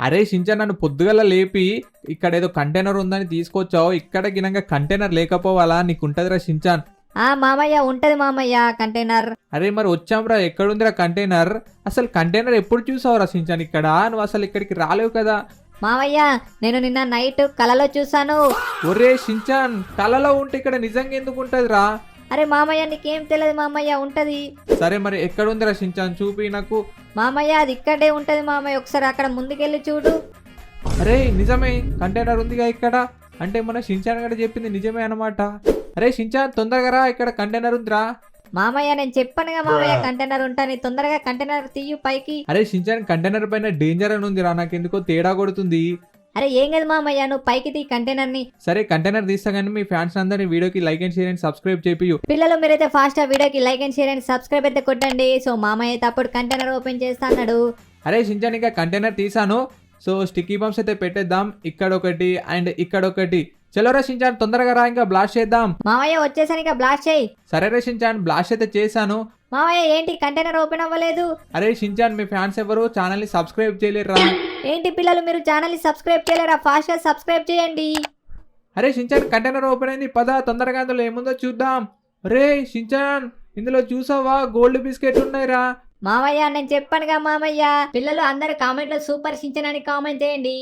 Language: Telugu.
అరే షించాన్ నన్ను పొద్దుగల లేపి ఇక్కడ ఏదో కంటైనర్ ఉందని తీసుకొచ్చావు. ఇక్కడ గినంగా కంటైనర్ లేకపోవాలా? నీకుంటదిరా షించాన్. మామయ్య ఉంటది మామయ్య కంటైనర్. అరే మరి వచ్చాంరా, ఎక్కడుందిరా కంటైనర్? అసలు కంటైనర్ ఎప్పుడు చూసావురా షించాన్ ఇక్కడ? నువ్వు అసలు ఇక్కడికి రాలేవు కదా. మామయ్య నేను నిన్న నైట్ కలలో చూసాను. ఒరే షించాన్, కలలో ఉంటే ఇక్కడ నిజంగా ఎందుకు ఉంటదిరా? అరే మామయ్య నీకేం తెలియదు మామయ్య, ఉంటది. సరే మరి ఎక్కడుందిరా షించాన్, చూపి నాకు. మామయ్య అది ఇక్కడే ఉంటది మామయ్య, ఒకసారి అక్కడ ముందుకెళ్ళి చూడు. అరే నిజమే, కంటైనర్ ఉందిగా ఇక్కడ. అంటే మన షించాన్ గడ చెప్పింది నిజమే అన్నమాట. అరే షించాన్ తొందరగా రా, ఇక్కడ కంటైనర్ ఉందిరా. మామయ్య నేను చెప్పానుగా మామయ్య కంటైనర్ ఉంటాను, తొందరగా కంటైనర్ తీయు పైకి. అరే షించాన్ కంటైనర్ పైన డేంజర్ అని ఉందిరా, నాకు ఎందుకో తేడా కొడుతుంది. అరే ఏం కదా మామయ్య, నువ్వు పైకి తీ కంటైనర్ ని. సరే కంటైనర్ తీస్తా కానీ మీ ఫ్యాన్స్ అందరినీ వీడియోకి like and share and subscribe చేపియు. పిల్లలు మీరైతే ఫాస్ట్ ఆ వీడియోకి like and share and subscribe అయితే కొట్టండి. సో మామయ్య అయితే అప్పుడు కంటైనర్ ఓపెన్ చేస్తా అన్నాడు. అరే షించాన్ ఇంకా కంటైనర్ తీసాను. సో స్టిక్కీ బంప్స్ అయితే పెట్టేద్దాం, ఇక్కడ ఒకటి అండ్ ఇక్కడ ఒకటి. చలోరా షించాన్ తొందరగా రా, ఇంకా బ్లాస్ట్ చేద్దాం. మామయ్య వచ్చేసాను, ఇక బ్లాస్ట్ చేయి. సరే రే షించాన్, బ్లాస్ట్ అయితే చేశాను. మామయ్య ఏంటి కంటైనర్ ఓపెన్ అవ్వలేదు? అరే షించాన్ మీ ఫ్యాన్స్ ఎవరు ఛానల్ ని సబ్స్క్రైబ్ చేయలేరా? ఏంటి పిల్లలు మీరు ఛానల్ ని సబ్స్క్రైబ్ చేయలేరా? ఫాస్ట్ గా సబ్స్క్రైబ్ చేయండి. అరే షించాన్ కంటైనర్ ఓపెన్ అయింది, పద తొందరగా అందులో ఏముందో చూద్దాం. రే షించాన్ ఇందులో చూసావా, గోల్డ్ బిస్కెట్ ఉన్నాయిరా. మామయ్య నేను చెప్పానుగా మామయ్య. పిల్లలు అందరు కామెంట్ లో సూపర్ షించాన్ అని కామెంట్ చేయండి.